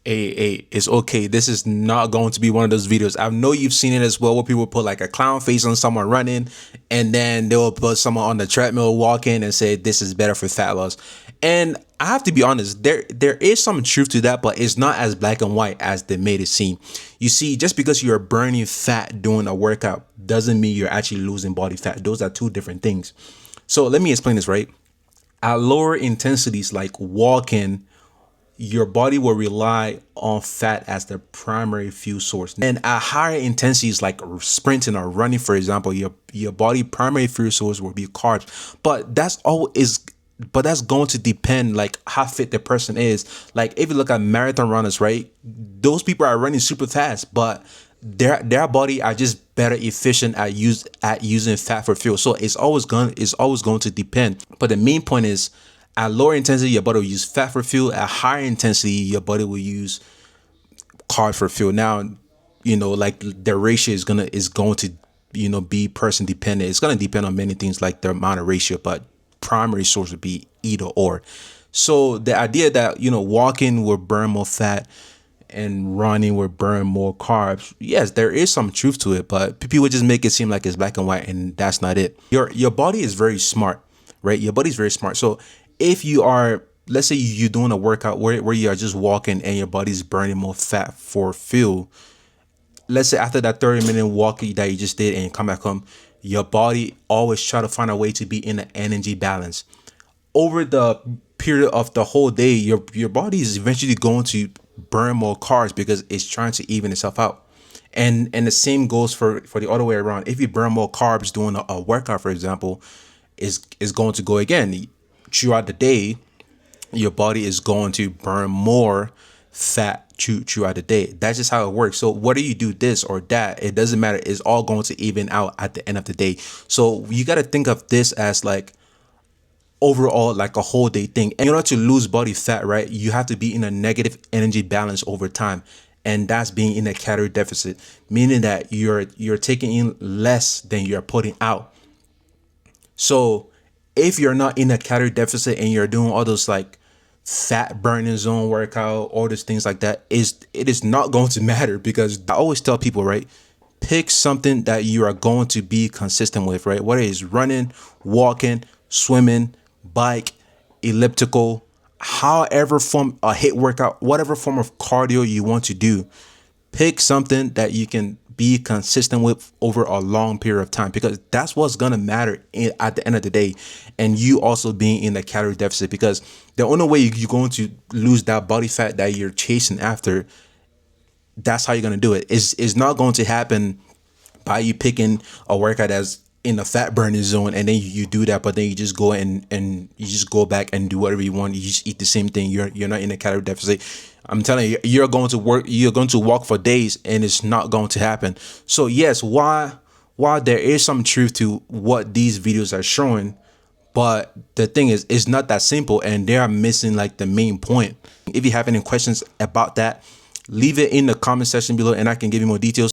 hey, it's okay. This is not going to be one of those videos. I know you've seen it as well, where people put like a clown face on someone running, and then they will put someone on the treadmill walking and say this is better for fat loss. And I have to be honest, there is some truth to that, but it's not as black and white as they made it seem. You see, just because you're burning fat doing a workout doesn't mean you're actually losing body fat. Those are two different things. So let me explain this, right? At lower intensities like walking, your body will rely on fat as the primary fuel source. And at higher intensities like sprinting or running, for example, your body primary fuel source will be carbs. But that's going to depend like how fit the person is. Like if you look at marathon runners, right? Those people are running super fast, but their body are just better efficient at using fat for fuel. So it's always going to depend. But the main point is, at lower intensity, your body will use fat for fuel. At higher intensity, your body will use carbs for fuel. Now, like the ratio is going to, be person dependent. It's going to depend on many things like the amount of ratio, but primary source would be either or. So the idea that, walking will burn more fat and running will burn more carbs, yes, there is some truth to it, but people just make it seem like it's black and white, and that's not it. Your body is very smart, right? Your body's very smart. So if you are, let's say you're doing a workout where you are just walking and your body's burning more fat for fuel, let's say after that 30-minute walk that you just did and you come back home, your body always try to find a way to be in an energy balance. Over the period of the whole day, your body is eventually going to burn more carbs because it's trying to even itself out. And the same goes for the other way around. If you burn more carbs doing a workout, for example, is going to go again throughout the day. Your body is going to burn more fat throughout the day. That's just how it works. So whether you do this or that, it doesn't matter. It's all going to even out at the end of the day. So you got to think of this as like overall like a whole day thing. And in order to lose body fat, right, you have to be in a negative energy balance over time. And that's being in a calorie deficit, meaning that you're taking in less than you're putting out. So if you're not in a calorie deficit and you're doing all those like fat burning zone workout, all those things like that, it is not going to matter, because I always tell people, right, pick something that you are going to be consistent with, right? Whether it's running, walking, swimming, bike, elliptical, however form a HIIT workout, whatever form of cardio you want to do, pick something that you can be consistent with over a long period of time, because that's what's going to matter at the end of the day. And you also being in a calorie deficit, because the only way you're going to lose that body fat that you're chasing after, that's how you're going to do it. It's not going to happen by you picking a workout that's in the fat burning zone and then you do that, but then you just go and you just go back and do whatever you want. You just eat the same thing. You're not in a calorie deficit. I'm telling you, you're going to walk for days and it's not going to happen. So yes, while there is some truth to what these videos are showing, but the thing is, it's not that simple and they are missing like the main point. If you have any questions about that, leave it in the comment section below and I can give you more details.